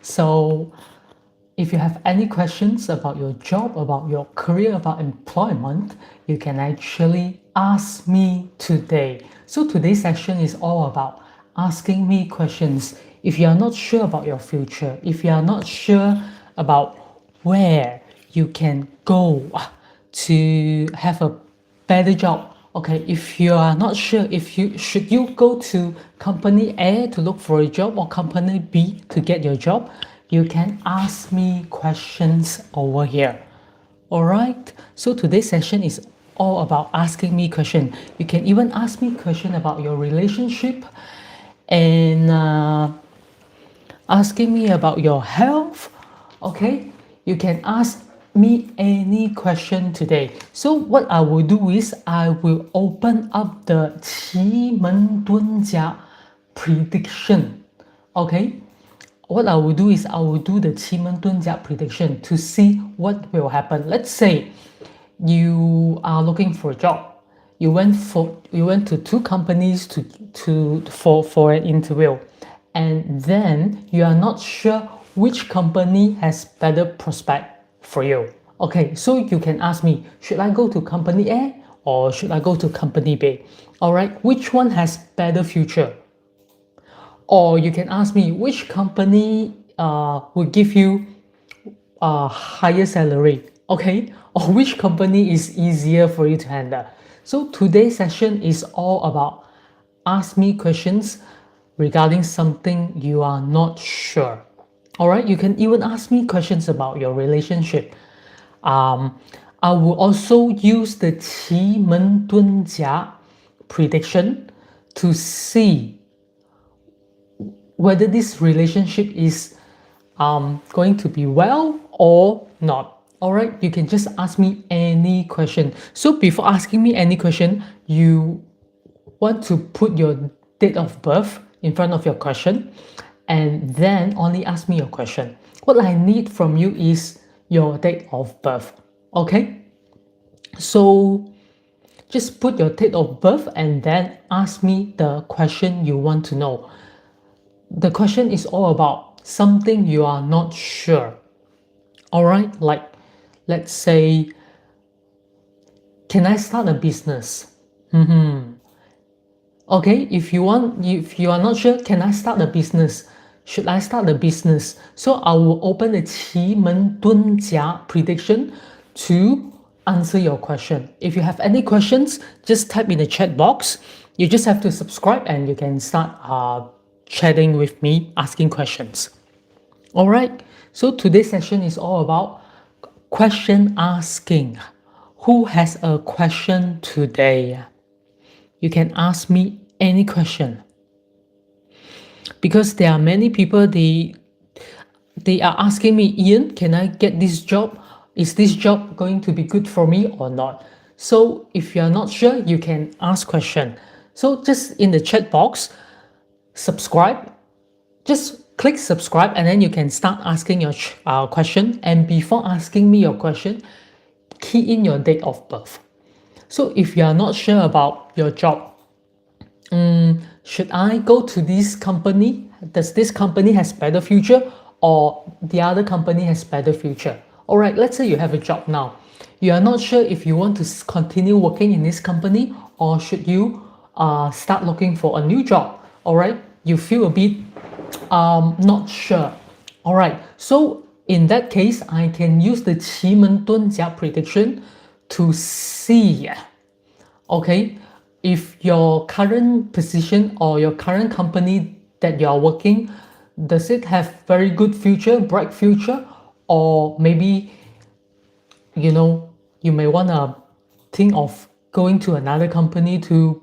So if you have any questions about your job, about your career, about employment, you can actually ask me today. So today's session is all about asking me questions. If you are not sure about your future, if you are not sure about where you can go to have a better job, okay, if you are not sure if you should you go to company A to look for a job or company B to get your job, you can ask me questions over here. All right, so today's session is all about asking me question. You can even ask me question about your relationship and asking me about your health. Okay, you can ask me any question today. So what I will do is I will open up the 奇门遁甲 prediction. Okay, what I will do is I will do the 奇门遁甲 prediction to see what will happen. Let's say you are looking for a job. You went to two companies for an interview, and then you are not sure which company has better prospect for you. Okay, so you can ask me, should I go to company A or should I go to company B? All right, which one has better future? Or you can ask me which company will give you a higher salary, okay? Or which company is easier for you to handle. So today's session is all about ask me questions regarding something you are not sure. All right, you can even ask me questions about your relationship. I will also use the 奇门遁甲 prediction to see whether this relationship is going to be well or not. All right, you can just ask me any question. So before asking me any question, you want to put your date of birth in front of your question and then only ask me your question. What I need from you is your date of birth. Okay, so just put your date of birth and then ask me the question you want to know. The question is all about something you are not sure. All right, like let's say, can I start a business? Okay, if you are not sure, can I start a business? Should I start a business? So I will open the 奇门遁甲 prediction to answer your question. If you have any questions, just type in the chat box. You just have to subscribe and you can start chatting with me, asking questions. All right, so today's session is all about question asking. Who has a question today? You can ask me any question. Because there are many people, they are asking me, Ian, can I get this job? Is this job going to be good for me or not? So if you are not sure, you can ask question. So just in the chat box, subscribe. Just click subscribe and then you can start asking your question. And before asking me your question, key in your date of birth. So if you are not sure about your job, should I go to this company? Does this company has better future or the other company has better future? All right, let's say you have a job now. You are not sure if you want to continue working in this company or should you start looking for a new job. All right, you feel a bit not sure. All right, so in that case, I can use the 奇门遁甲 prediction to see, okay, if your current position or your current company that you are working, does it have very good future, bright future, or maybe, you may want to think of going to another company to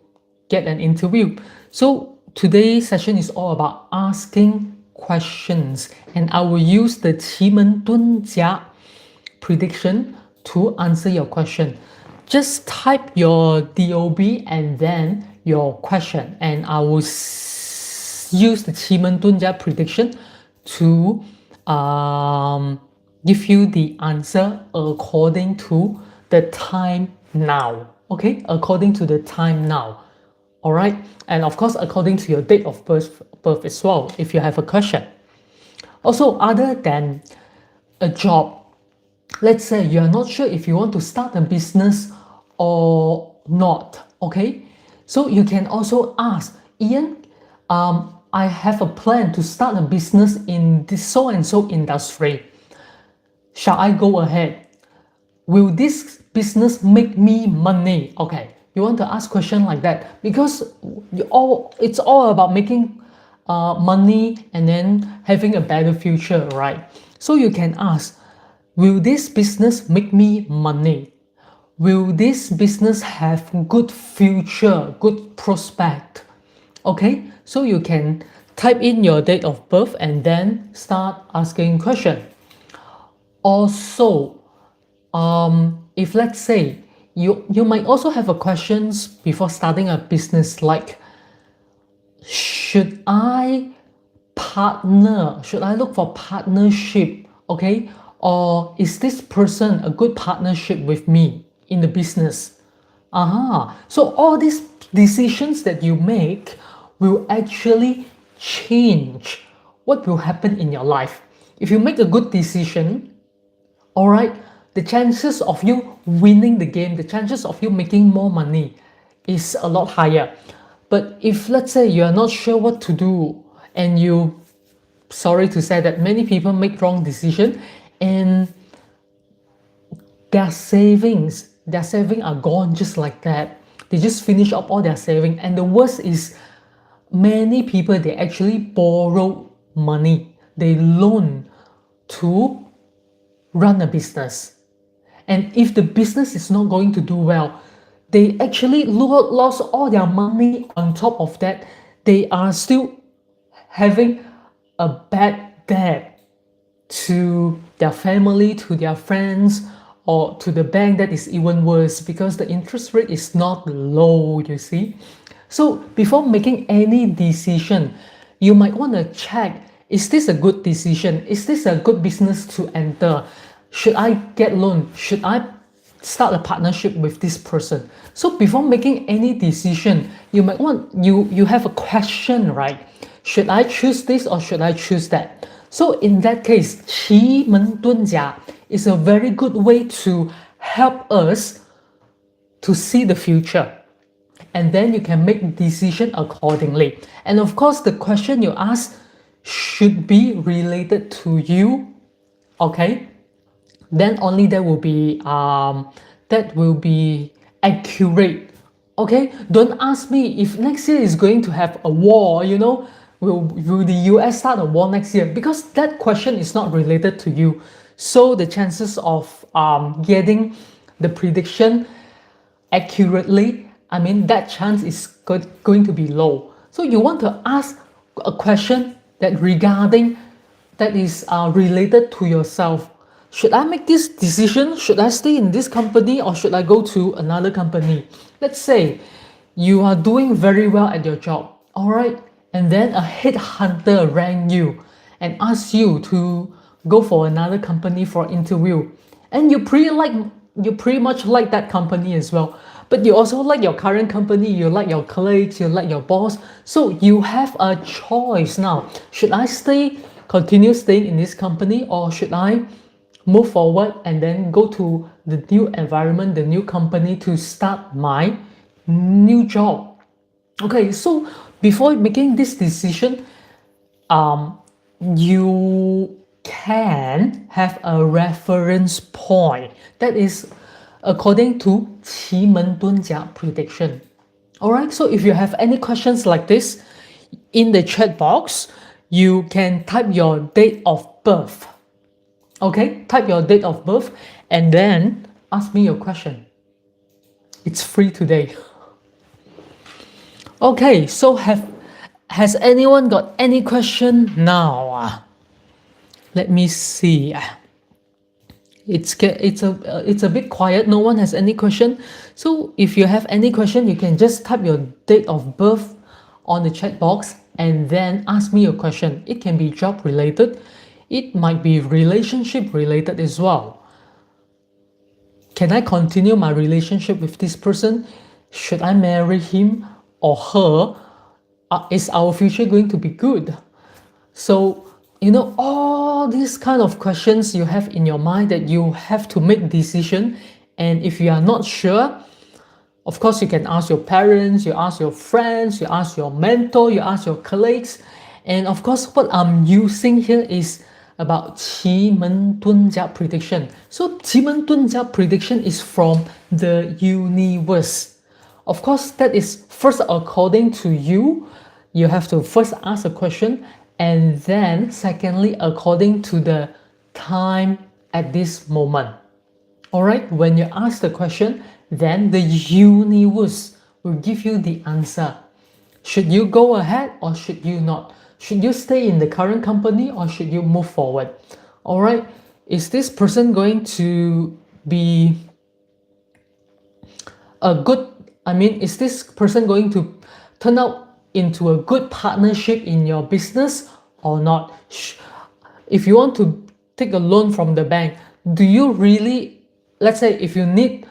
get an interview. So today's session is all about asking questions, and I will use the 奇门遁甲 prediction to answer your question. Just type your DOB and then your question, and I will use the 奇门遁甲 prediction to give you the answer according to the time now. Okay, according to the time now. All right, and of course according to your date of birth as well if you have a question. Also, other than a job, let's say you're not sure if you want to start a business or not, okay? So you can also ask, Ian, I have a plan to start a business in this so and so industry. Shall I go ahead? Will this business make me money? Okay, you want to ask question like that because it's all about making money and then having a better future, right? So you can ask, will this business make me money? Will this business have good future, good prospect? Okay, so you can type in your date of birth and then start asking question. Also, if let's say you might also have a questions before starting a business like, should I partner? Should I look for partnership? Okay, or is this person a good partnership with me in the business? So all these decisions that you make will actually change what will happen in your life. If you make a good decision, all right, the chances of you winning the game, the chances of you making more money is a lot higher. But if let's say you are not sure what to do and you, sorry to say that many people make wrong decision and their savings are gone just like that. They just finish up all their saving, and the worst is many people, they actually borrow money, they loan to run a business. And if the business is not going to do well, they actually lost all their money. On top of that, they are still having a bad debt to their family, to their friends, or to the bank. That is even worse because the interest rate is not low, you see. So before making any decision, you might want to check, is this a good decision? Is this a good business to enter? Should I get loan? Should I start a partnership with this person? So before making any decision, you might want, you have a question, right? Should I choose this or should I choose that? So in that case, 奇门遁甲 is a very good way to help us to see the future. And then you can make decision accordingly. And of course, the question you ask should be related to you. Okay, then only that will be accurate. Okay, don't ask me if next year is going to have a war, you know, will the US start a war next year, because that question is not related to you. So the chances of getting the prediction accurately, I mean, that chance is going to be low. So you want to ask a question that is related to yourself. Should I make this decision? Should I stay in this company or should I go to another company? Let's say you are doing very well at your job, all right, and then a headhunter rang you and asked you to go for another company for interview, and you pretty much like that company as well, but you also like your current company, you like your colleagues, you like your boss. So you have a choice now. Should I continue staying in this company, or should I move forward and then go to the new environment, the new company, to start my new job? Okay, so before making this decision, you can have a reference point that is according to 奇门遁甲 prediction. Alright, so if you have any questions like this, in the chat box, you can type your date of birth. Okay, type your date of birth and then ask me your question. It's free today. Okay, so has anyone got any question now? Let me see. It's a bit quiet. No one has any question. So if you have any question, you can just type your date of birth on the chat box and then ask me your question. It can be job related. It might be relationship related as well. Can I continue my relationship with this person? Should I marry him or her? Is our future going to be good? So you know, all these kind of questions you have in your mind that you have to make decision. And if you are not sure, of course, you can ask your parents, you ask your friends, you ask your mentor, you ask your colleagues. And of course, what I'm using here is about 奇门遁甲 prediction. So 奇门遁甲 prediction is from the universe. Of course, that is first according to you. You have to first ask a question, and then secondly, according to the time at this moment. Alright, when you ask the question, then the universe will give you the answer. Should you go ahead or should you not? Should you stay in the current company or should you move forward? Alright, is this person going to be a good, is this person going to turn out into a good partnership in your business or not? If you want to take a loan from the bank, do you really, let's say if you need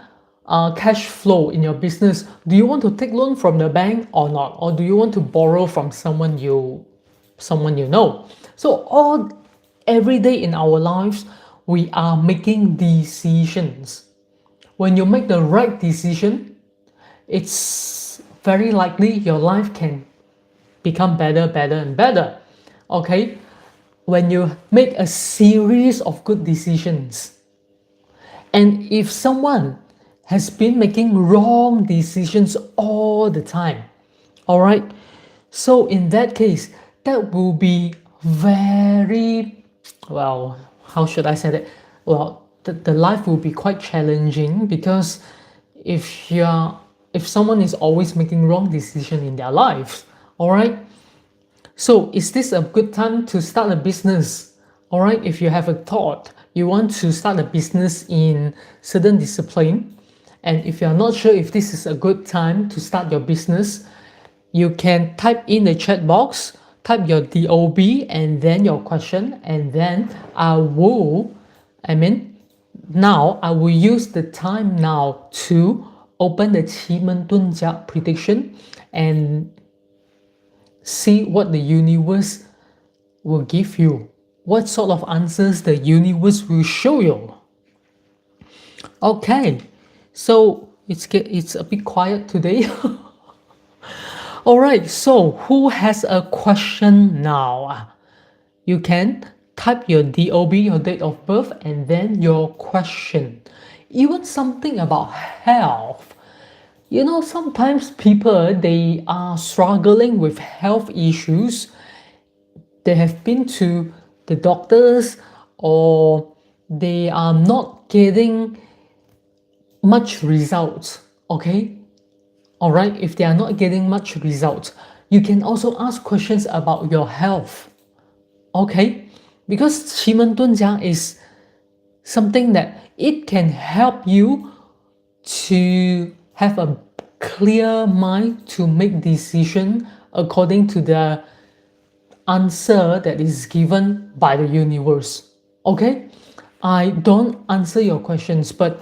cash flow in your business, do you want to take loan from the bank or not? Or do you want to borrow from someone you know? So every day in our lives, we are making decisions. When you make the right decision, it's very likely your life can become better and better. Okay, when you make a series of good decisions, and if someone has been making wrong decisions all the time, all right, so in that case, that will be very, well, how should I say that? Well, the life will be quite challenging, because if someone is always making wrong decision in their lives, all right, so is this a good time to start a business? All right, if you have a thought, you want to start a business in certain discipline, and if you're not sure if this is a good time to start your business, you can type in the chat box, type your DOB and then your question, and then now I will use the time now to open the 奇门遁甲 prediction and see what the universe will give you, what sort of answers the universe will show you. Okay, so it's a bit quiet today. All right, so who has a question now? You can type your DOB, your date of birth, and then your question. Even something about health. You know, sometimes people, they are struggling with health issues. They have been to the doctors, or they are not getting much results. Okay, all right, if they are not getting much results, you can also ask questions about your health. Okay, because 奇门遁甲 is something that it can help you to have a clear mind to make decision according to the answer that is given by the universe. Okay, I don't answer your questions, but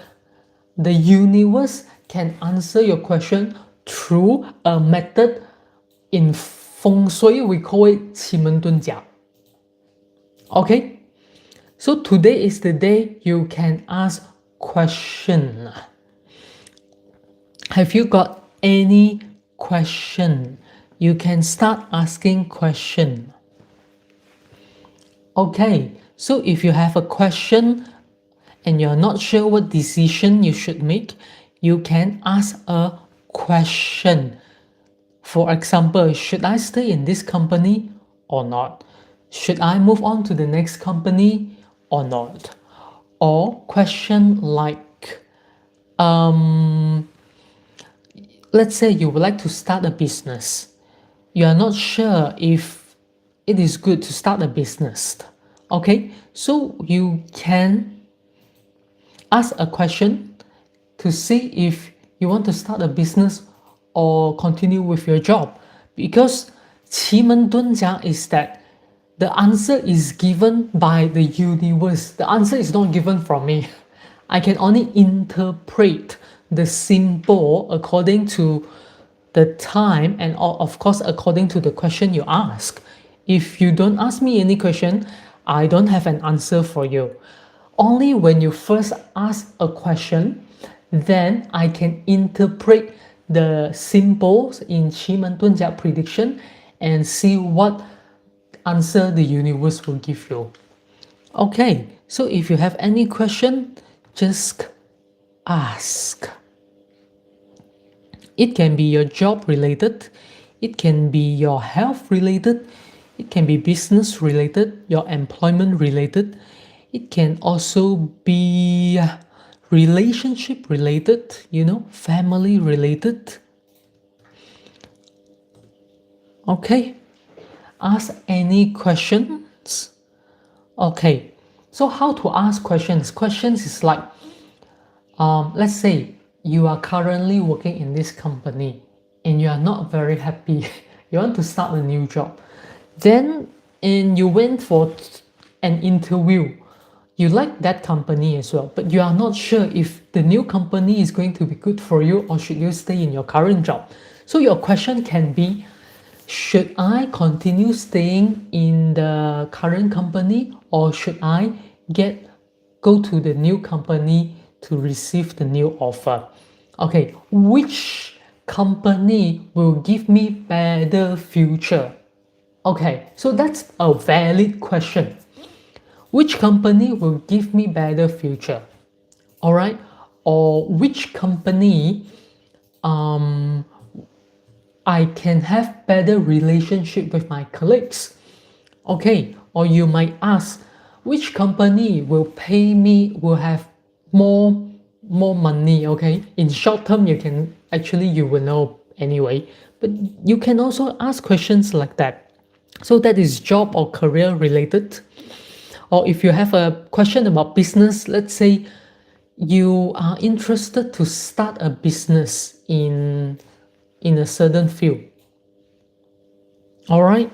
the universe can answer your question through a method in feng shui. We call it 奇门遁甲. Okay, so today is the day you can ask question. Have you got any question? You can start asking question. Okay, so if you have a question and you're not sure what decision you should make, you can ask a question. For example, should I stay in this company or not? Should I move on to the next company or not? Or question like, let's say you would like to start a business. You are not sure if it is good to start a business. Okay, so you can ask a question to see if you want to start a business or continue with your job. Because 奇门遁甲 is that the answer is given by the universe. The answer is not given from me. I can only interpret the symbol according to the time and of course according to the question you ask. If you don't ask me any question, I don't have an answer for you. Only when you first ask a question, then I can interpret the symbols in 奇门遁甲 prediction and see what answer the universe will give you. Okay, so if you have any question, just ask. It can be your job related, it can be your health related, it can be business related, your employment related, it can also be relationship related, family related. Okay, ask any questions. Okay, so how to ask questions? Questions is like, let's say you are currently working in this company and you are not very happy. You want to start a new job. Then, and you went for an interview. You like that company as well, but you are not sure if the new company is going to be good for you or should you stay in your current job. So your question can be, should I continue staying in the current company or should I go to the new company to receive the new offer? Okay, which company will give me better future? Okay, so that's a valid question. Which company will give me better future? All right, or which company I can have better relationship with my colleagues? Okay, or you might ask, which company will pay me, will have more money? Okay, in short term, you will know anyway, but you can also ask questions like that. So that is job or career related. Or if you have a question about business, let's say you are interested to start a business in a certain field. All right,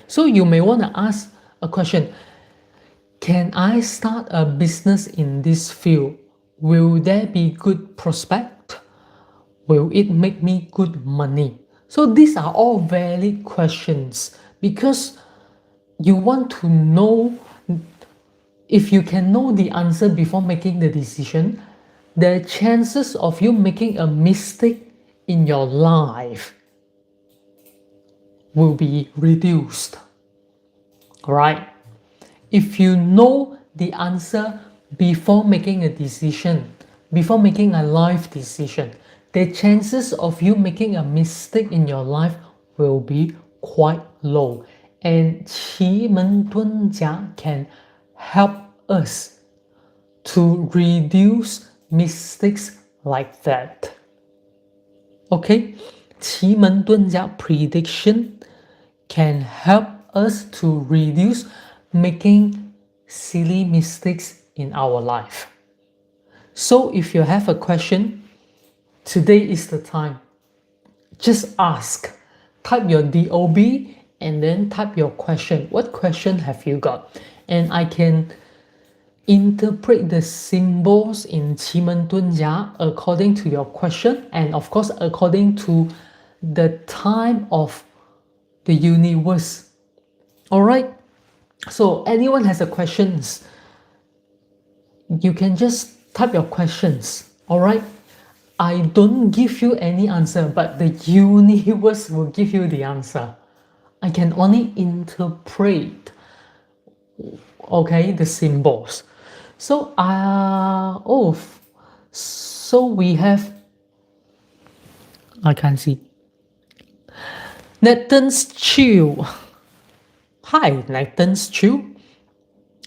so you may want to ask a question, can I start a business in this field? Will there be good prospect? Will it make me good money? So these are all valid questions because you want to know. If you can know the answer before making the decision, the chances of you making a mistake in your life will be reduced. Right? If you know the answer before making a decision, before making a life decision, the chances of you making a mistake in your life will be quite low. And 奇门遁甲 can help us to reduce mistakes like that. Okay, 奇门遁甲 prediction can help us to reduce making silly mistakes in our life. So if you have a question, today is the time. Just ask. Type your DOB and then type your question. What question have you got? And I can interpret the symbols in 奇门遁甲 according to your question and of course according to the time of the universe. All right, so anyone has a questions, you can just type your questions. All right, I don't give you any answer, but the universe will give you the answer. I can only interpret, okay, the symbols. So so we have, I can see Nathan's Chew. Hi, Nathan's Chew.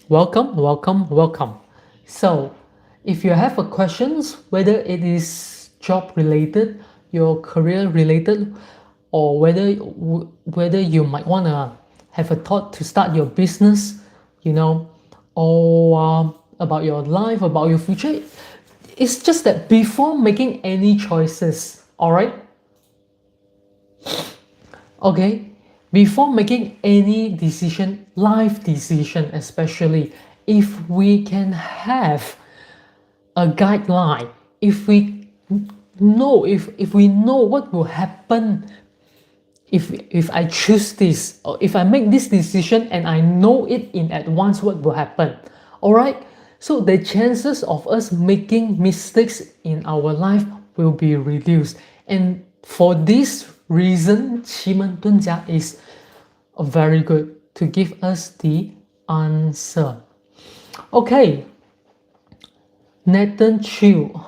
Welcome. So if you have a questions, whether it is job related, your career related, or whether you might want to have a thought to start your business, or about your life, about your future, it's just that before making any choices, all right, okay, before making any decision, life decision especially, if we can have a guideline, if we know what will happen if I choose this, or if I make this decision and I know it in advance what will happen. All right, so the chances of us making mistakes in our life will be reduced. And for this reason, 奇门遁甲 is very good to give us the answer. Okay, Nathan Chu,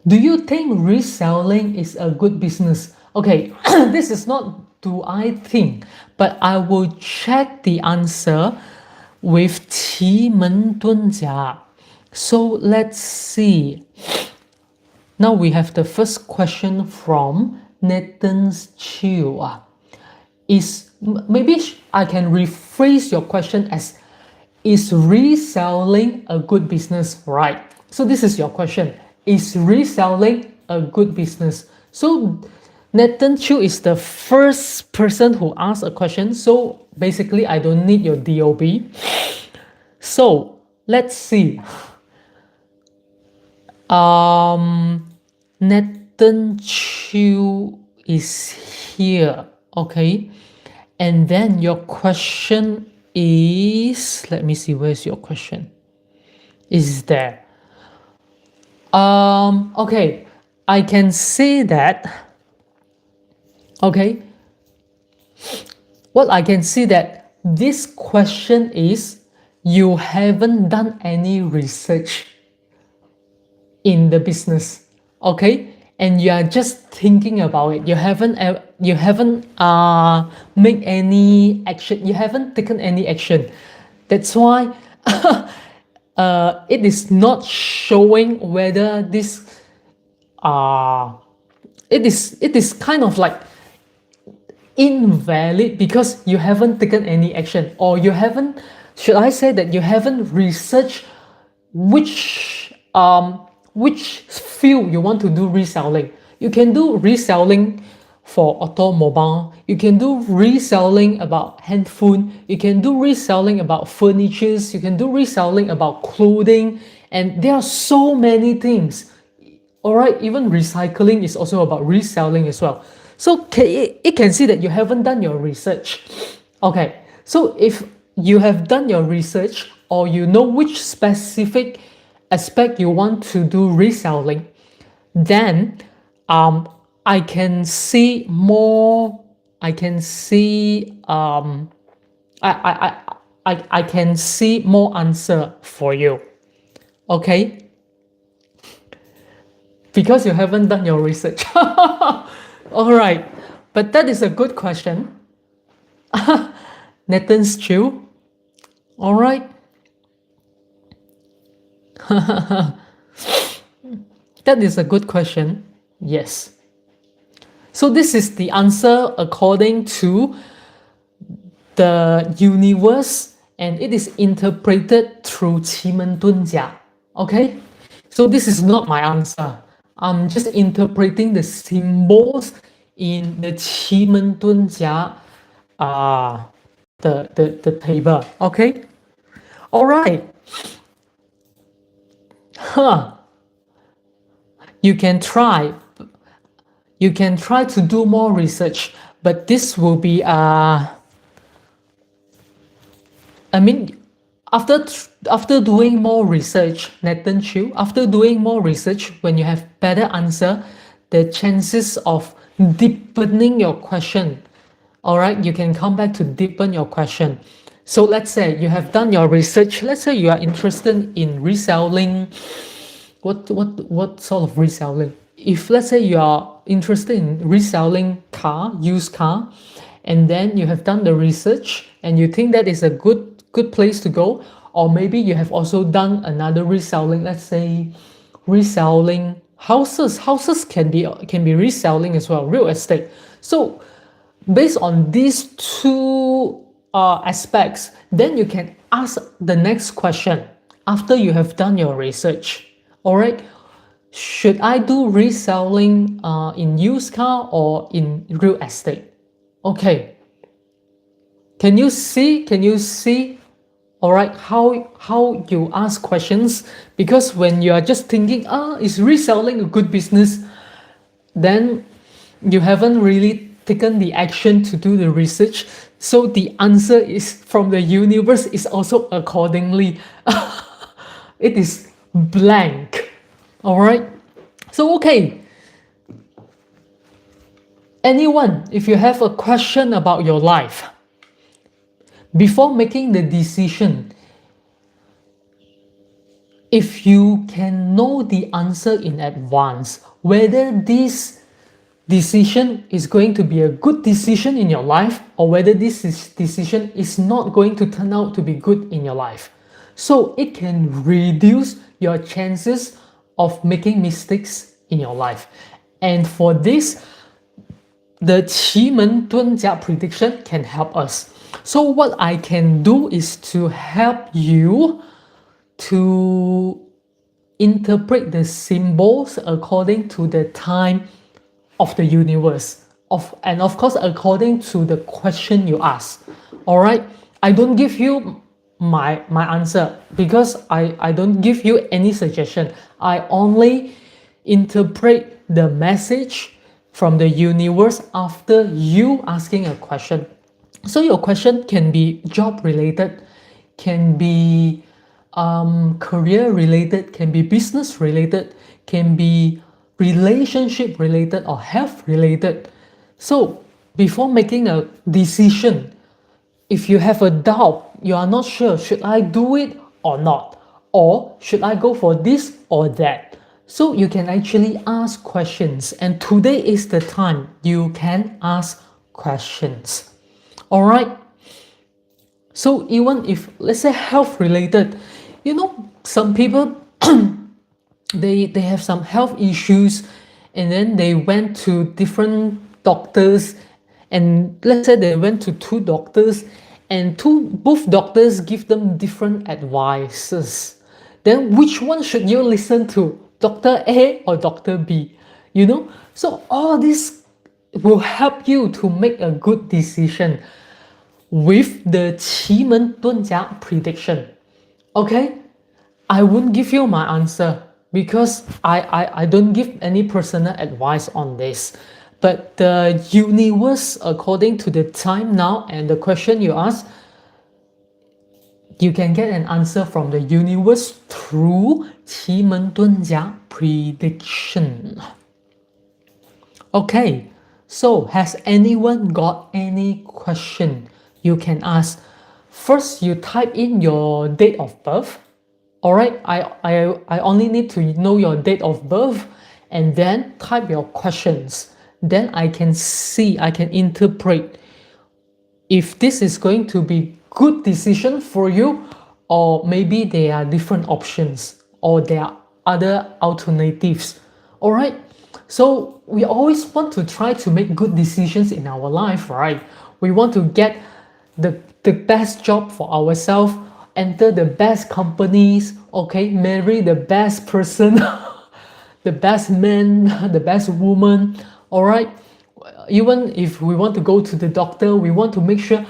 do you think reselling is a good business? Okay, this is not do I think, but I will check the answer with 奇门遁甲. So let's see. Now we have the first question from Nathan Chu. Maybe I can rephrase your question as, is reselling a good business? Right. So this is your question. Is reselling a good business? So Nathan Chu is the first person who asked a question. So basically, I don't need your DOB. So let's see. Nathan Chu is here. Okay. And then your question is, let me see, where's your question? Is there? Okay, I can say that, okay, well, I can see that this question is, you haven't done any research in the business, okay, and you are just thinking about it. You haven't made any action. You haven't taken any action. That's why it is not showing whether this it is kind of like invalid because you haven't taken any action, or you haven't, should I say that you haven't researched which field you want to do reselling. You can do reselling for automobile, you can do reselling about handphone, you can do reselling about furnitures, you can do reselling about clothing, and there are so many things. All right, even recycling is also about reselling as well. So it can see that you haven't done your research. Okay, so if you have done your research, or you know which specific aspect you want to do reselling, then I can see more. I can see I can see more answer for you. Okay, because you haven't done your research. All right, but that is a good question. Nathan's Chu. All right. That is a good question. Yes. So this is the answer according to the universe, and it is interpreted through 奇门遁甲. Okay? So this is not my answer. I'm just interpreting the symbols in the 奇门遁甲 the table. Okay? All right. You can try to do more research, but this will be I mean, after doing more research, Nathan Chu, after doing more research, when you have better answer, the chances of deepening your question, all right, you can come back to deepen your question. So let's say you have done your research. Let's say you are interested in reselling. What sort of reselling? If let's say you are interested in reselling used car, and then you have done the research and you think that is a good place to go, or maybe you have also done another reselling, let's say reselling houses. Houses can be reselling as well, real estate. So based on these two aspects, then you can ask the next question after you have done your research. All right, should I do reselling in used car or in real estate? Okay, can you see all right, how you ask questions? Because when you are just thinking, is reselling a good business, then You haven't really taken the action to do the research, so the answer is from the universe is also accordingly. It is blank. All right. So okay, anyone, if you have a question about your life, before making the decision, if you can know the answer in advance, whether this decision is going to be a good decision in your life or whether decision is not going to turn out to be good in your life. So it can reduce your chances of making mistakes in your life. And for this, the 奇门遁甲 prediction can help us. So what I can do is to help you to interpret the symbols according to the time of the universe, and of course according to the question you ask. All right, I don't give you my answer because I don't give you any suggestion. I only interpret the message from the universe after you asking a question. So your question can be job related, can be career related, can be business related, can be relationship related or health related. So before making a decision, if you have a doubt, you are not sure, should I do it or not? Or should I go for this or that? So you can actually ask questions, and today is the time you can ask questions. All right. So even if, let's say, health related, you know, some people they have some health issues, and then they went to different doctors, and let's say they went to two doctors, and both doctors give them different advices. Then which one should you listen to, Dr. A or Dr. B? You know, so all this will help you to make a good decision with the 奇门遁甲 prediction. Okay, I won't give you my answer because I don't give any personal advice on this. But the universe, according to the time now and the question you ask, you can get an answer from the universe through 奇门遁甲 prediction. Okay, so has anyone got any question? You can ask. First, you type in your date of birth. All right, I only need to know your date of birth, and then type your questions. Then I can see, I can interpret if this is going to be good decision for you, or maybe there are different options or there are other alternatives. All right, so we always want to try to make good decisions in our life, right? We want to get the best job for ourselves, enter the best companies, okay, marry the best person, the best man, the best woman. All right, even if we want to go to the doctor, we want to make sure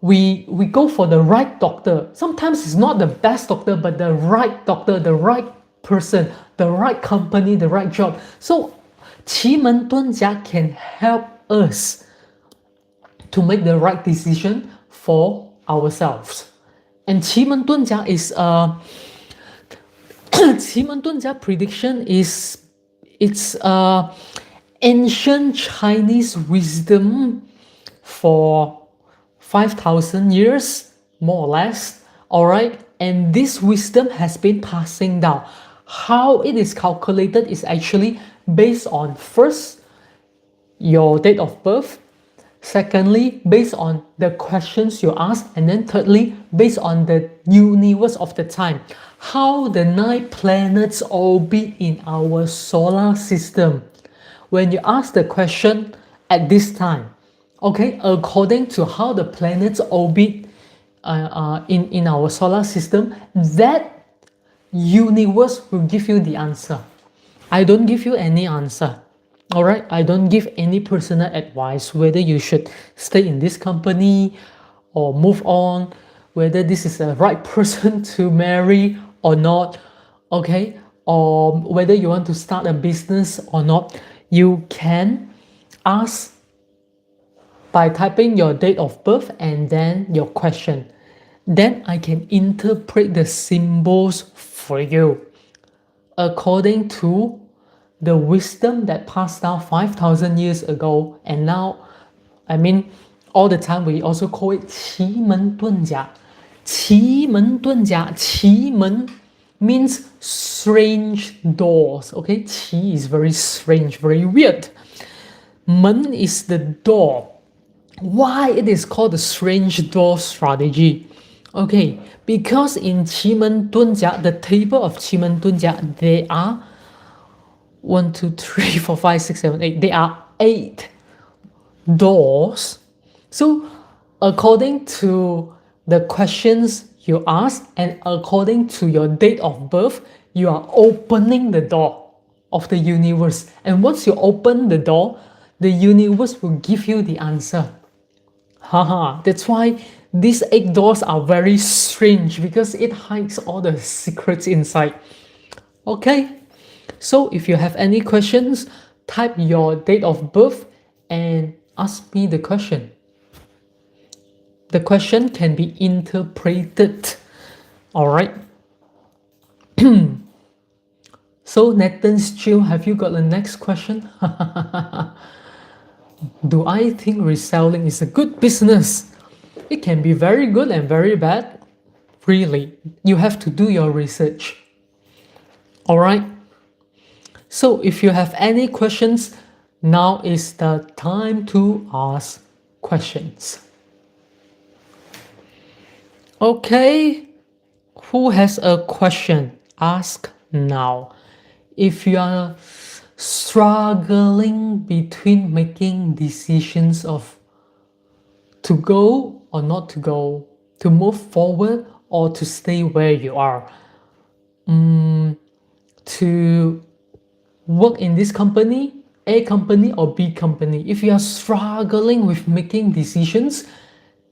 we go for the right doctor. Sometimes it's not the best doctor, but the right doctor, the right person, the right company, the right job. So 奇门遁甲 can help us to make the right decision for ourselves. And 奇门遁甲 is 奇门遁甲 prediction is, it's ancient Chinese wisdom for 5,000 years, more or less. All right, and this wisdom has been passing down. How it is calculated is actually based on, first, your date of birth, secondly, based on the questions you ask, and then thirdly, based on the universe of the time, how the 9 planets orbit in our solar system. When you ask the question at this time, okay, according to how the planets orbit in our solar system, that universe will give you the answer. I don't give you any answer. All right, I don't give any personal advice whether you should stay in this company or move on, whether this is the right person to marry or not, okay, or whether you want to start a business or not. You can ask by typing your date of birth and then your question. Then I can interpret the symbols for you according to the wisdom that passed down 5,000 years ago. And now, I mean, all the time we also call it 奇门遁甲. 奇门遁甲, 奇门 means strange doors. Okay, 奇 is very strange, very weird. 门 is the door. Why it is called the strange door strategy? Okay, because in 奇门遁甲, the table of 奇门遁甲, there are 1, 2, 3, 4, 5, 6, 7, 8. There are 8 doors. So according to the questions you ask and according to your date of birth, you are opening the door of the universe. And once you open the door, the universe will give you the answer. Haha, that's why these 8 doors are very strange because it hides all the secrets inside. Okay, so if you have any questions, type your date of birth and ask me the question. The question can be interpreted. Alright. So Nathan's Chill, have you got the next question? Do I think reselling is a good business? It can be very good and very bad. Really, you have to do your research. Alright. So if you have any questions, now is the time to ask questions. Okay, who has a question? Ask now. If you are struggling between making decisions of to go or not to go, to move forward or to stay where you are, to work in this company, A company or B company, if you are struggling with making decisions,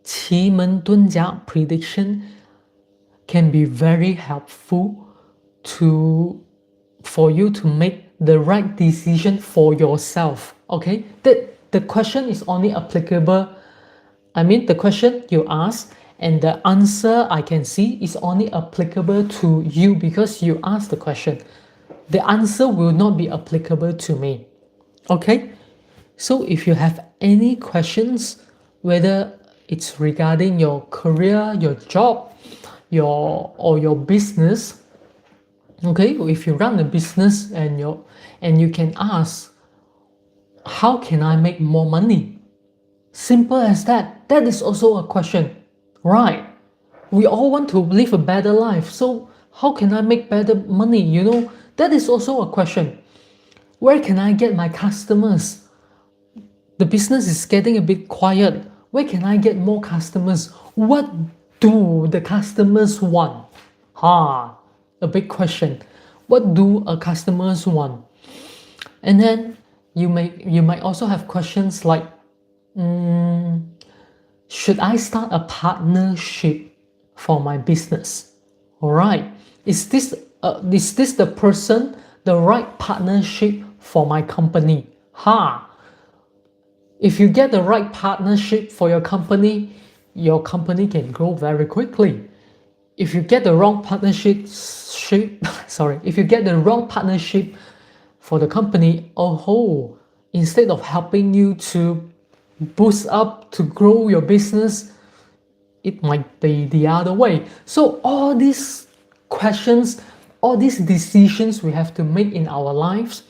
奇门遁甲 prediction can be very helpful for you to make the right decision for yourself. Okay, the question is only applicable. I mean, the question you ask and the answer I can see is only applicable to you because you asked the question. The answer will not be applicable to me. Okay, so if you have any questions, whether it's regarding your career, your job, your business. Okay, if you run a business and you can ask, how can I make more money? Simple as that. That is also a question, right? We all want to live a better life. So how can I make better money? You know, that is also a question. Where can I get my customers? The business is getting a bit quiet. Where can I get more customers? What do the customers want? A big question. What do customers want? And then you might also have questions like, should I start a partnership for my business? All right, is this the person, the right partnership for my company? If you get the right partnership for your company can grow very quickly. If you get the wrong partnership, if you get the wrong partnership for the company, instead of helping you to boost up, to grow your business, it might be the other way. So all these questions, all these decisions we have to make in our lives,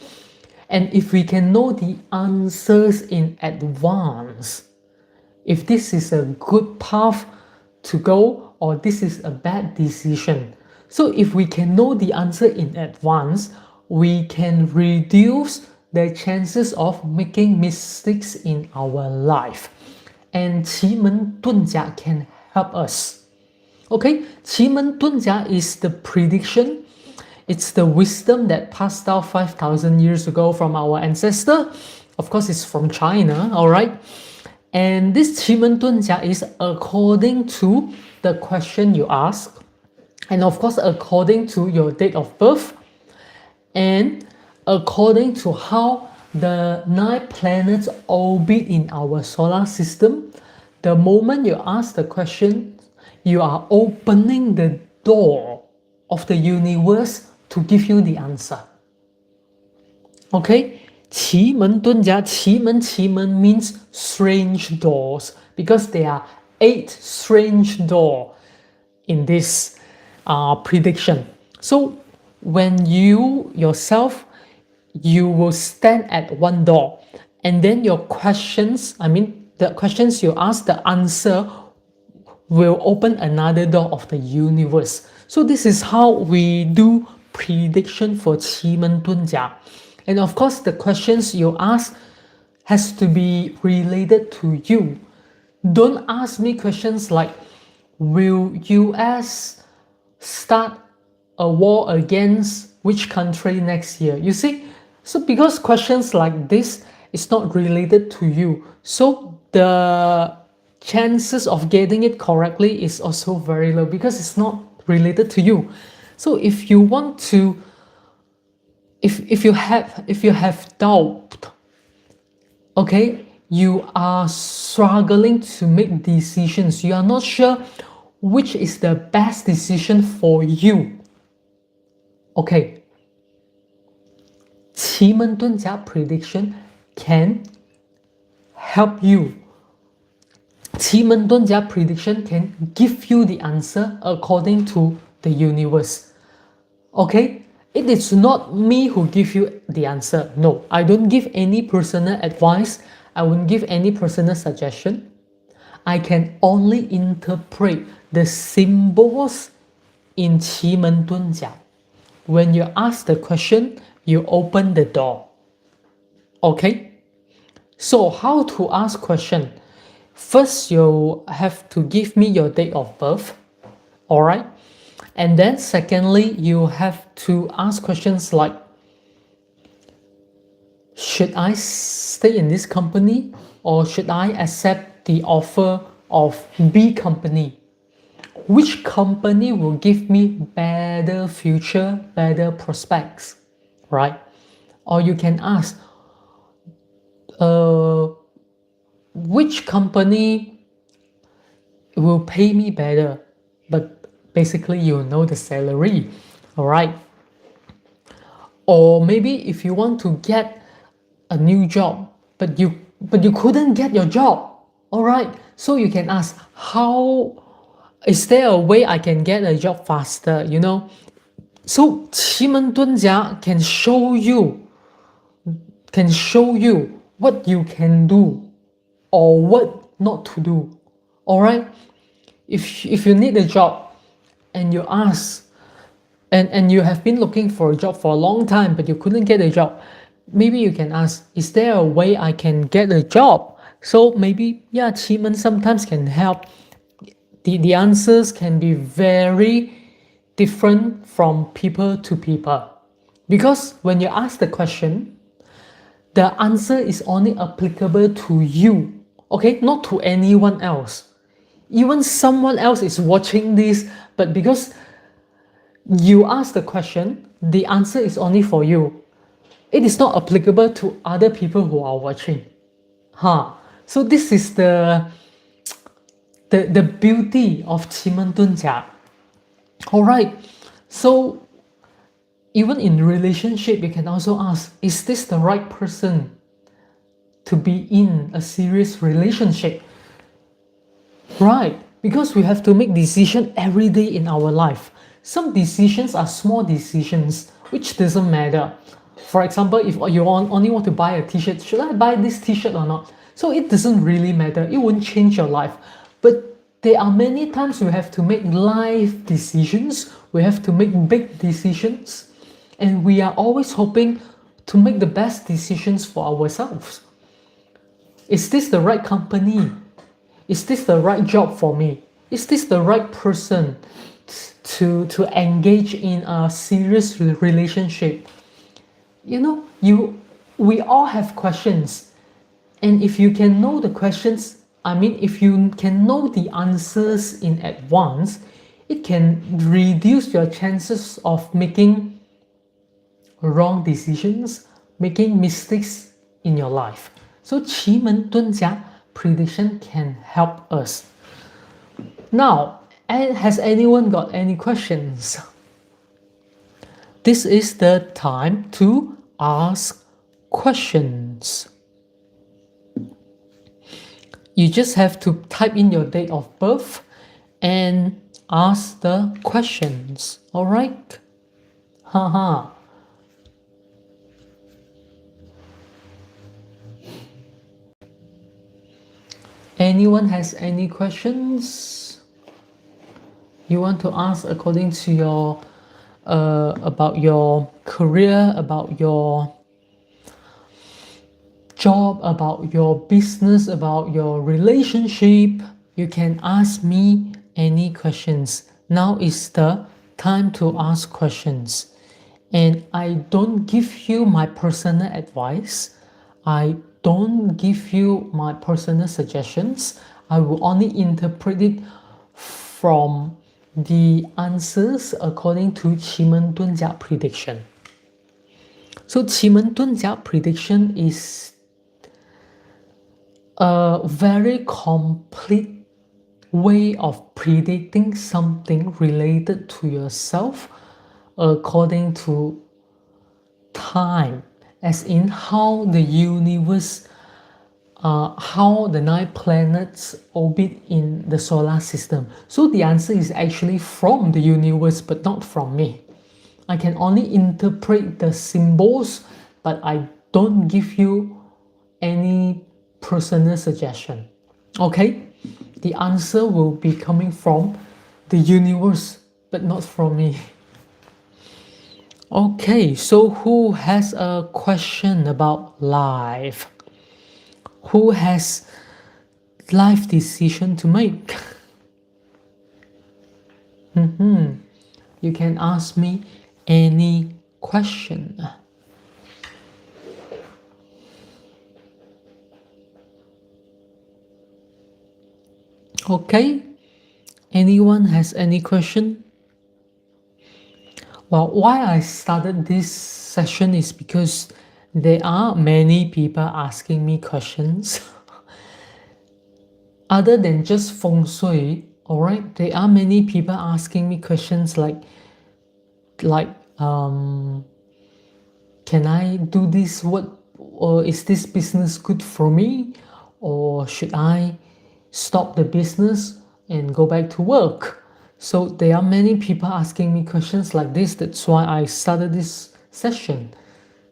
and if we can know the answers in advance, if this is a good path to go or this is a bad decision. So if we can know the answer in advance, we can reduce the chances of making mistakes in our life. And 奇门遁甲 can help us. Okay, 奇门遁甲 is the prediction. It's the wisdom that passed down 5,000 years ago from our ancestor. Of course, it's from China, all right? And this 奇门遁甲 is according to the question you ask. And of course, according to your date of birth. And according to how the 9 planets orbit in our solar system. The moment you ask the question, you are opening the door of the universe to give you the answer. Okay? 奇门遁甲, 奇门 means strange doors because there are 8 strange doors in this prediction. So when you yourself, you will stand at one door and then your questions, the questions you ask, the answer will open another door of the universe. So this is how we do prediction for 奇门遁甲. And of course, the questions you ask has to be related to you. Don't ask me questions like, will US start a war against which country next year? You see, so because questions like this is not related to you, so the chances of getting it correctly is also very low because it's not related to you. So if you want to, if you have doubt, okay, you are struggling to make decisions, you are not sure which is the best decision for you. Okay, 奇门遁甲 prediction can help you. 奇门遁甲 prediction can give you the answer according to the universe. Okay, it is not me who give you the answer. No, I don't give any personal advice. I won't give any personal suggestion. I can only interpret the symbols in 奇门遁甲. When you ask the question, you open the door. Okay? So how to ask question? First, you have to give me your date of birth. Alright? And then secondly, you have to ask questions like, should I stay in this company or should I accept the offer of B company? Which company will give me better future, better prospects, right? Or you can ask, which company will pay me better? But basically you know the salary, all right? Or maybe if you want to get a new job, but you couldn't get your job, all right? So you can ask, how is there a way I can get a job faster, you know? So 奇门遁甲 can show you what you can do or what not to do. All right, if you need a job and you ask and you have been looking for a job for a long time but you couldn't get a job, maybe you can ask, is there a way I can get a job? So maybe, yeah, 奇门 sometimes can help. The answers can be very different from people to people, because when you ask the question, the answer is only applicable to you, okay, not to anyone else. Even someone else is watching this, but because you ask the question, the answer is only for you. It is not applicable to other people who are watching. So this is the beauty of 奇门遁甲. Alright, so even in relationship, you can also ask, is this the right person to be in a serious relationship? Right, because we have to make decisions every day in our life. Some decisions are small decisions, which doesn't matter. For example, if you only want to buy a t-shirt, should I buy this t-shirt or not? So it doesn't really matter, it won't change your life. But there are many times we have to make life decisions, we have to make big decisions, and we are always hoping to make the best decisions for ourselves. Is this the right company? Is this the right job for me? Is this the right person to engage in a serious relationship? You know, we all have questions, and if you can know the questions, if you can know the answers in advance, it can reduce your chances of making wrong decisions, making mistakes in your life. So 奇门遁甲 prediction can help us. Now, has anyone got any questions? This is the time to ask questions. You just have to type in your date of birth and ask the questions. All right? Haha. Anyone has any questions you want to ask according to your about your career, about your job, about your business, about your relationship? You can ask me any questions. Now is the time to ask questions. And I don't give you my personal advice. I don't give you my personal suggestions. I will only interpret it from the answers according to 奇门遁甲 prediction. So 奇门遁甲 prediction is a very complete way of predicting something related to yourself according to time, as in how the universe, how the 9 planets orbit in the solar system. So the answer is actually from the universe, but not from me. I can only interpret the symbols, but I don't give you any personal suggestion. Okay? The answer will be coming from the universe, but not from me. Okay, so who has a question about life? Who has life decision to make? You can ask me any question. Okay, anyone has any question? Well, why I started this session is because there are many people asking me questions. Other than just feng shui, all right, there are many people asking me questions like can I do this? Or is this business good for me? Or should I stop the business and go back to work? So there are many people asking me questions like this. That's why I started this session.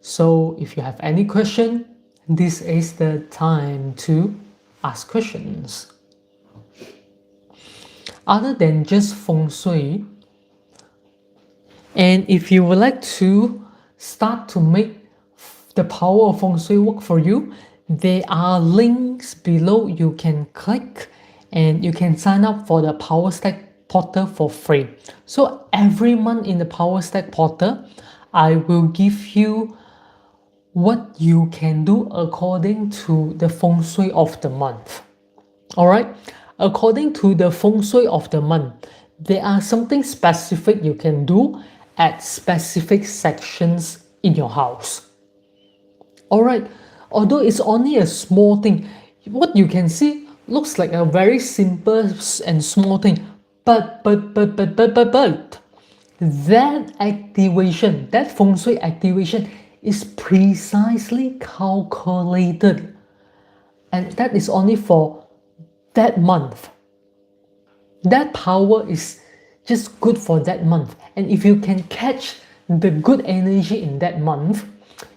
So if you have any question, this is the time to ask questions. Other than just feng shui, and if you would like to start to make the power of feng shui work for you, there are links below you can click and you can sign up for the PowerStack portal for free. So every month in the PowerStack portal, I will give you what you can do according to the feng shui of the month. All right, according to the feng shui of the month, there are something specific you can do at specific sections in your house. All right, although it's only a small thing, what you can see looks like a very simple and small thing, but that activation, that feng shui activation is precisely calculated, and that is only for that month. That power is just good for that month. And if you can catch the good energy in that month,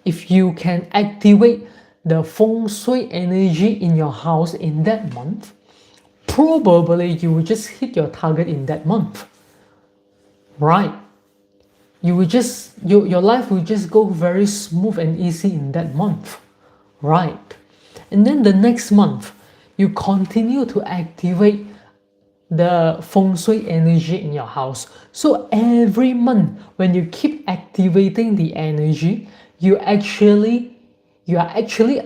if you can activate the feng shui energy in your house in that month, probably you will just hit your target in that month, right? You will just, your life will just go very smooth and easy in that month, right? And then the next month, you continue to activate the feng shui energy in your house. So every month, when you keep activating the energy, you are actually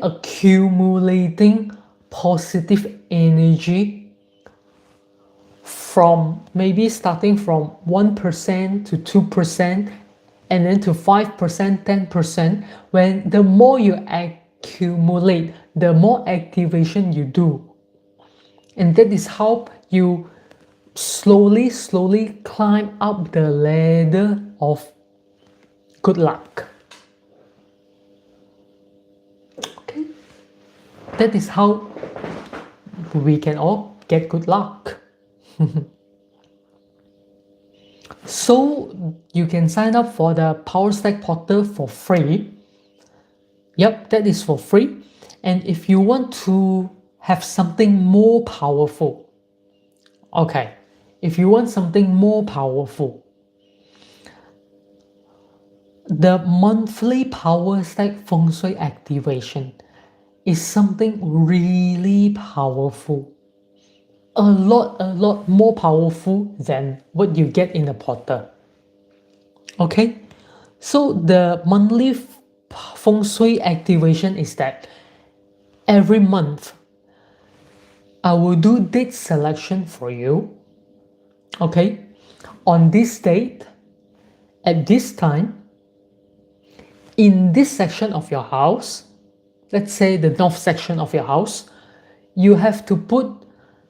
accumulating positive energy from maybe starting from 1% to 2% and then to 5%, 10%. When the more you accumulate, the more activation you do. And that is how you slowly climb up the ladder of good luck. Okay, that is how we can all get good luck. So you can sign up for the PowerStack portal for free. Yep, that is for free. And if you want to have something more powerful, okay, if you want something more powerful, the monthly PowerStack Feng Shui activation is something really powerful. A lot more powerful than what you get in the portal. Okay, so the monthly Feng Shui activation is that every month I will do date selection for you. Okay, on this date, at this time, in this section of your house, let's say the north section of your house, you have to put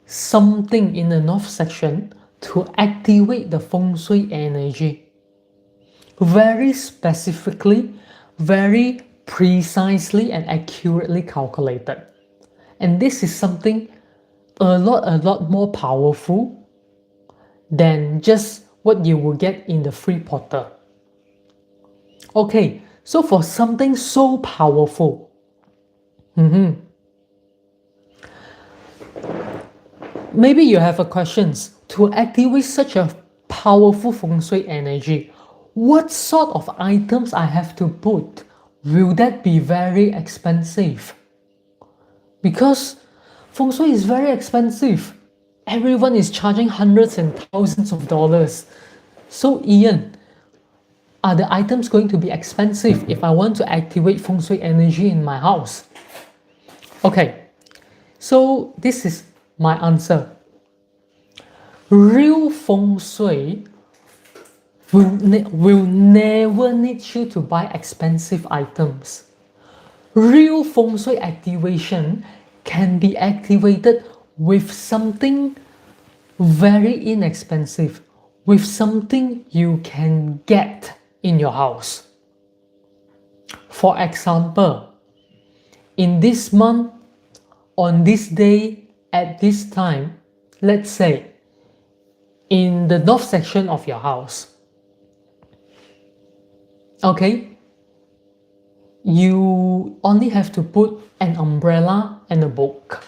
something in the north section to activate the Feng Shui energy. Very specifically, very precisely and accurately calculated. And this is something a lot more powerful than just what you will get in the free portal. Okay, so for something so powerful, maybe you have a questions to activate such a powerful Feng Shui energy. What sort of items I have to put? Will that be very expensive? Because Feng Shui is very expensive. Everyone is charging hundreds and thousands of dollars. So Ian, are the items going to be expensive if I want to activate Feng Shui energy in my house? Okay, so this is my answer. Real Feng Shui will never need you to buy expensive items. Real Feng Shui activation can be activated with something very inexpensive, with something you can get in your house. For example, in this month, on this day, at this time, let's say in the north section of your house, okay, you only have to put an umbrella and a book.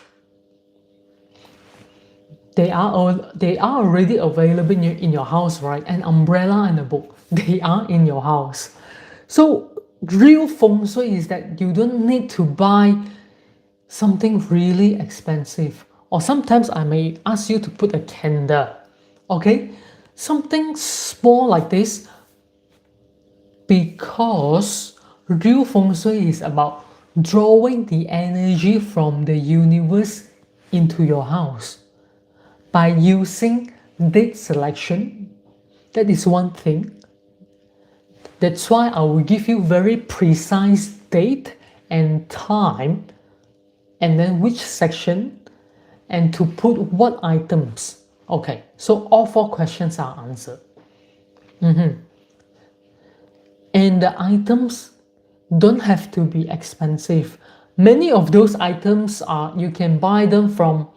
They are already available in your house, right? An umbrella and a book, they are in your house. So real Feng Shui is that you don't need to buy something really expensive. Or sometimes I may ask you to put a candle, okay? Something small like this, because real Feng Shui is about drawing the energy from the universe into your house. By using date selection, that is one thing. That's why I will give you very precise date and time, and then which section, and to put what items. Okay, so all 4 questions are answered. And the items don't have to be expensive. Many of those items you can buy them from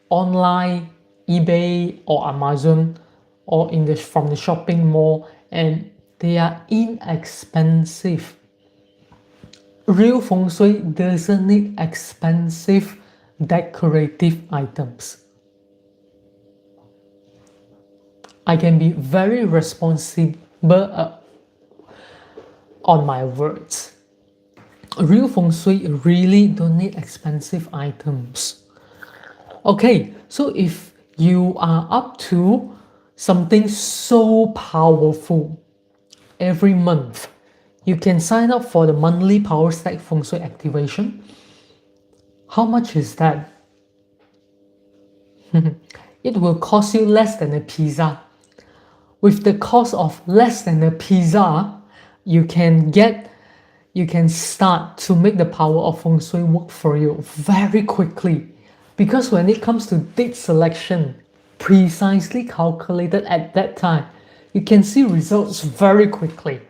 online, eBay or Amazon, or from the shopping mall, and they are inexpensive. Real Feng Shui doesn't need expensive decorative items. I can be very responsible on my words. Real Feng Shui really don't need expensive items. Okay, so if you are up to something so powerful every month, you can sign up for the monthly PowerStack Feng Shui activation. How much is that? It will cost you less than a pizza. With the cost of less than a pizza, you can get you can start to make the power of feng shui work for you very quickly. Because when it comes to date selection, precisely calculated at that time, you can see results very quickly.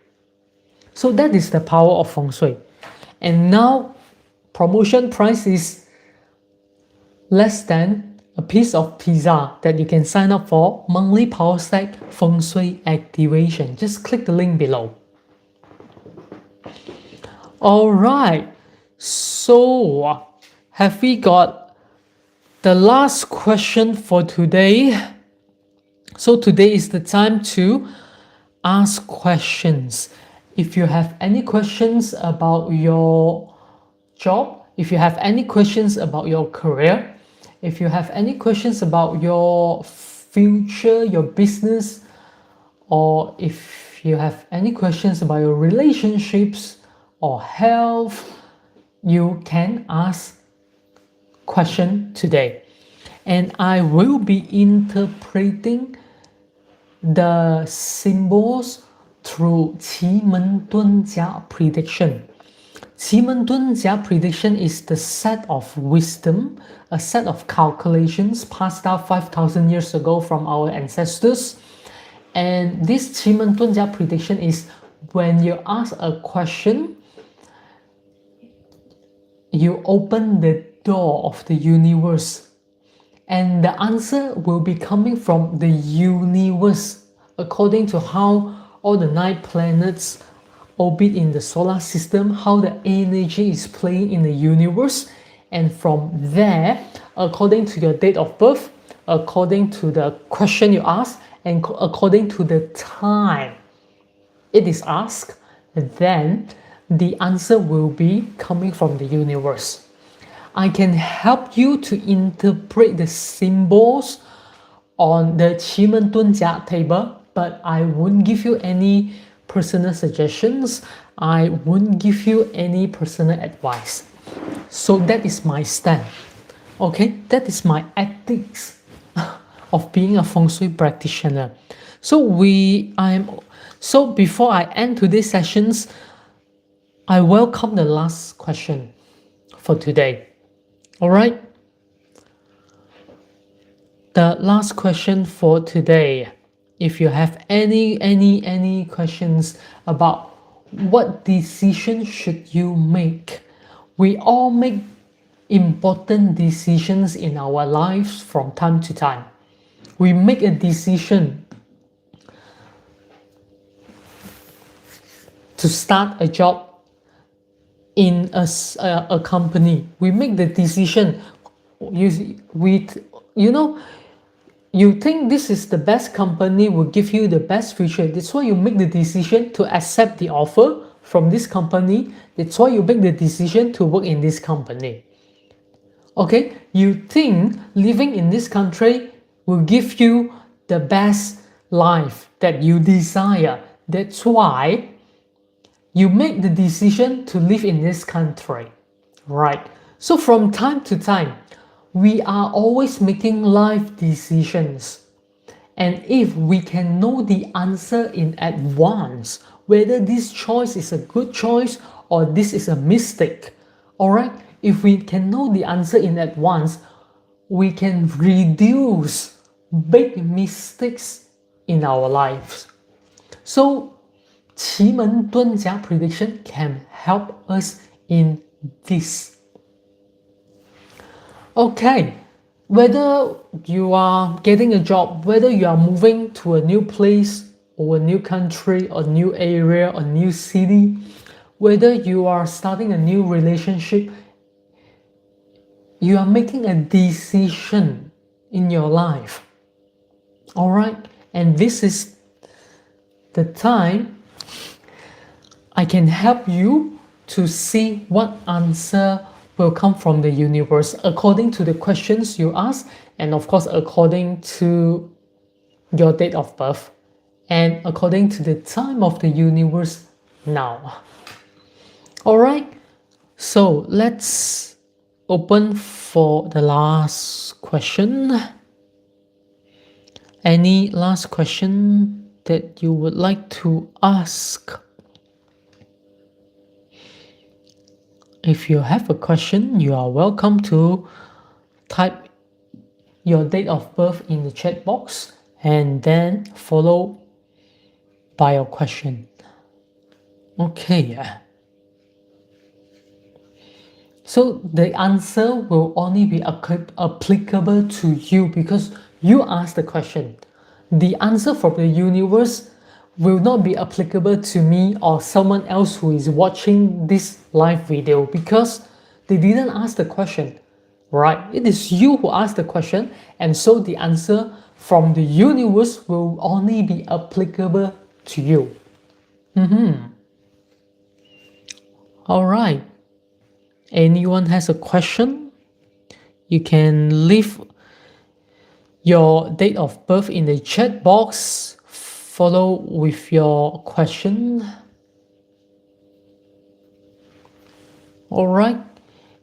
So that is the power of feng shui. And now promotion price is less than a piece of pizza that you can sign up for monthly PowerStack feng shui activation. Just click the link below. All right, so have we got the last question for today? So today is the time to ask questions. If you have any questions about your job, if you have any questions about your career, if you have any questions about your future, your business, or if you have any questions about your relationships or health, you can ask question today. And I will be interpreting the symbols through 奇门遁甲 prediction. 奇门遁甲 prediction is the set of wisdom, a set of calculations passed down 5,000 years ago from our ancestors. And this 奇门遁甲 prediction is when you ask a question, you open the door of the universe, and the answer will be coming from the universe according to how all the 9 planets orbit in the solar system, how the energy is playing in the universe. And from there, according to your date of birth, according to the question you ask, and according to the time it is asked, then the answer will be coming from the universe. I can help you to interpret the symbols on the 奇门遁甲 table, but I won't give you any personal suggestions. I won't give you any personal advice. So that is my stand. Okay, that is my ethics of being a feng shui practitioner. So before I end today's sessions, I welcome the last question for today. All right. The last question for today. If you have any questions about what decision should you make, we all make important decisions in our lives from time to time. We make a decision to start a job in a company. We make the decision. You think this is the best company, will give you the best future. That's why you make the decision to accept the offer from this company. That's why you make the decision to work in this company. Okay, you think living in this country will give you the best life that you desire. That's why you make the decision to live in this country, right? So from time to time, we are always making life decisions. And if we can know the answer in advance, whether this choice is a good choice or this is a mistake, all right? If we can know the answer in advance, we can reduce big mistakes in our lives. So 奇门遁甲 prediction can help us in this. Okay, whether you are getting a job, whether you are moving to a new place or a new country or new area or new city, whether you are starting a new relationship, you are making a decision in your life. All right, and this is the time I can help you to see what answer will come from the universe according to the questions you ask, and of course according to your date of birth and according to the time of the universe now. All right, so let's open for the last question. Any last question that you would like to ask? If you have a question, you are welcome to type your date of birth in the chat box and then follow by your question. Okay. So the answer will only be applicable to you because you asked the question. The answer from the universe will not be applicable to me or someone else who is watching this live video because they didn't ask the question, right? It is you who asked the question, and so the answer from the universe will only be applicable to you. All right. Anyone has a question? You can leave your date of birth in the chat box, follow with your question. All right.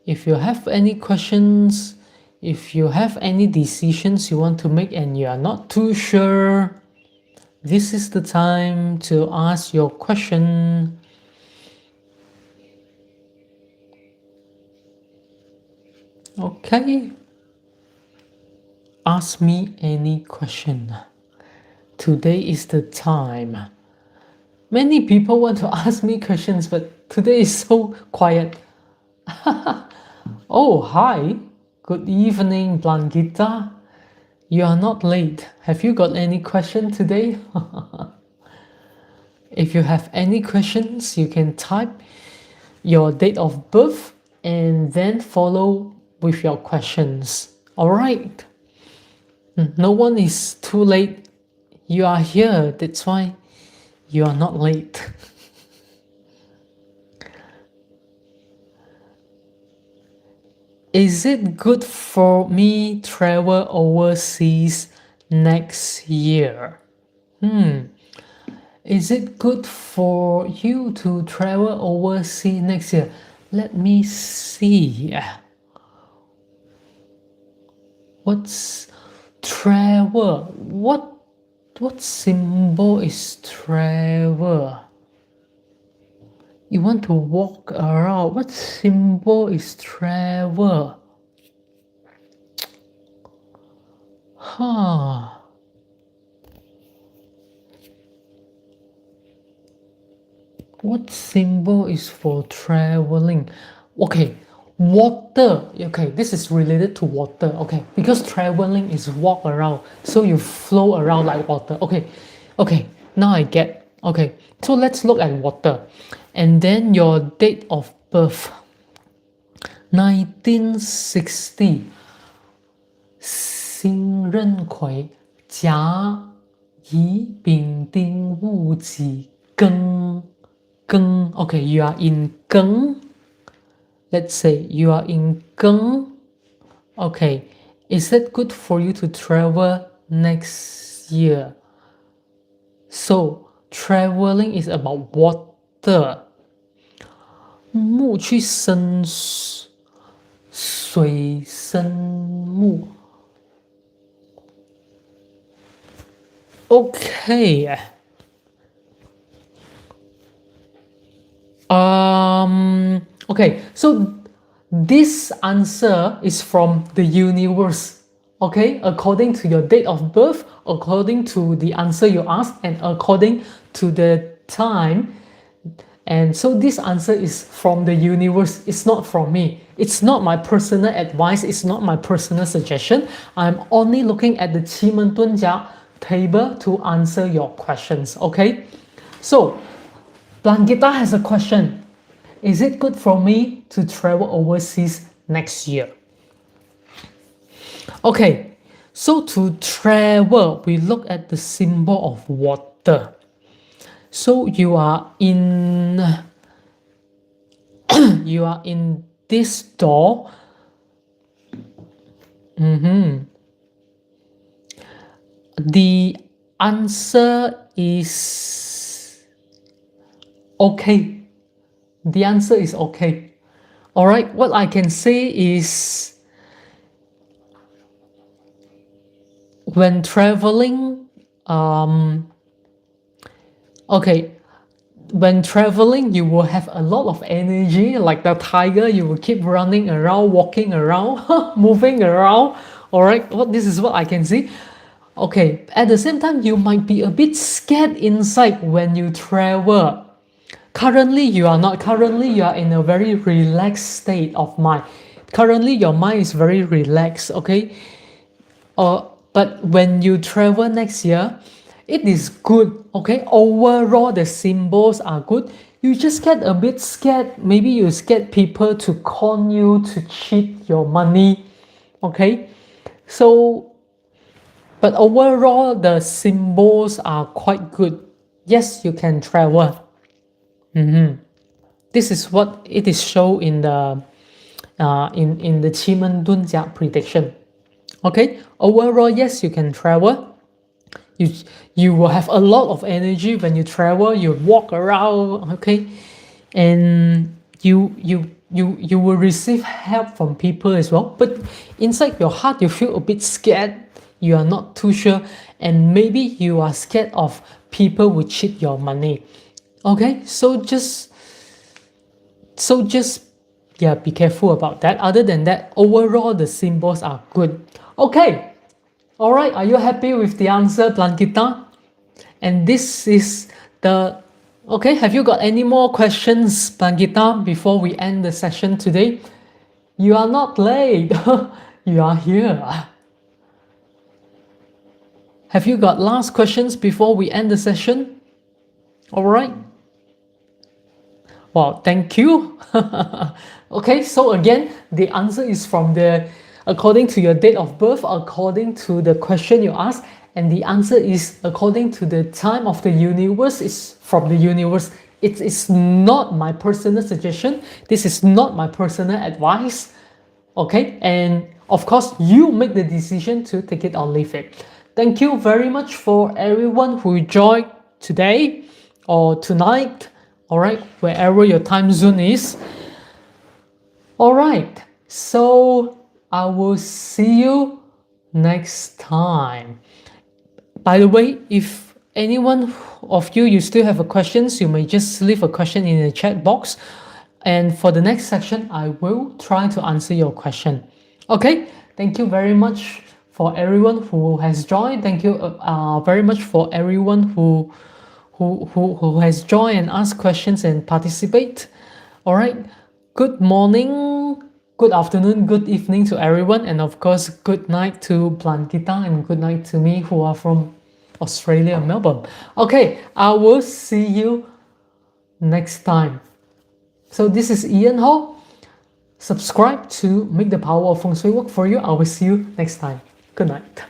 If you have any questions, if you have any decisions you want to make and you are not too sure, this is the time to ask your question. Okay. Ask me any question. Today is the time. Many people want to ask me questions, but today is so quiet. Oh, hi. Good evening, Blanquita. You are not late. Have you got any question today? If you have any questions, you can type your date of birth and then follow with your questions. All right. No one is too late. You are here. That's why you are not late. Is it good for me travel overseas next year? Is it good for you to travel overseas next year? Let me see. What's travel? What symbol is travel? You want to walk around. What symbol is travel? Huh. What symbol is for traveling? Okay, water. Okay, this is related to water. Okay, because traveling is walk around, so you flow around like water. Okay, now I get. Okay, so let's look at water. And then your date of birth. 1960. 辛壬癸甲乙丙丁戊己庚。Okay, you are in Geng. Let's say you are in Geng. Okay, is it good for you to travel next year? So traveling is about water. 木去生水生木。Okay. Okay, so this answer is from the universe. Okay, according to your date of birth, according to the answer you asked, and according to the time. And so this answer is from the universe. It's not from me. It's not my personal advice. It's not my personal suggestion. I'm only looking at the 奇门遁甲 table to answer your questions. Okay, so Blanquita has a question. Is it good for me to travel overseas next year? Okay, so to travel, we look at the symbol of water. So you are in this door. The answer is okay. The answer is okay. All right, what I can say is when traveling, okay, when traveling, you will have a lot of energy, like the tiger. You will keep running around, walking around, moving around. All right, well, this is what I can see. Okay, at the same time, you might be a bit scared inside when you travel. Currently, you are not. Currently, you are in a very relaxed state of mind. Currently, your mind is very relaxed, okay? But when you travel next year, it is good, okay? Overall, the symbols are good. You just get a bit scared. Maybe you scared people to con you, to cheat your money, okay? So, but overall, the symbols are quite good. Yes, you can travel. This is what it is shown in the in the 奇门遁甲 prediction. Okay, overall, yes, you can travel. You you will have a lot of energy when you travel. You walk around, okay, and you will receive help from people as well. But inside your heart, you feel a bit scared. You are not too sure, and maybe you are scared of people will cheat your money. Okay, so just yeah, be careful about that. Other than that, overall the symbols are good. Okay, all right, are you happy with the answer, Blanquita? And this is the okay, have you got any more questions, Blanquita, before we end the session today? You are not late. You are here. Have you got last questions before we end the session? All right. Well, thank you. Okay, so again, the answer is from the according to your date of birth, according to the question you asked, and the answer is according to the time of the universe, is from the universe. It is not my personal suggestion. This is not my personal advice. Okay, and of course, you make the decision to take it or leave it. Thank you very much for everyone who joined today or tonight. All right, wherever your time zone is. All right, so I will see you next time. By the way, if anyone of you still have a questions, you may just leave a question in the chat box, and for the next section I will try to answer your question. Okay, thank you very much for everyone who has joined. Thank you very much for everyone who has joined and asked questions and participate. All right, good morning, good afternoon, good evening to everyone, and of course good night to Blanquita and good night to me who are from Australia, Melbourne. Okay, I will see you next time. So this is Ian Ho. Subscribe to make the power of feng shui work for you. I will see you next time. Good night.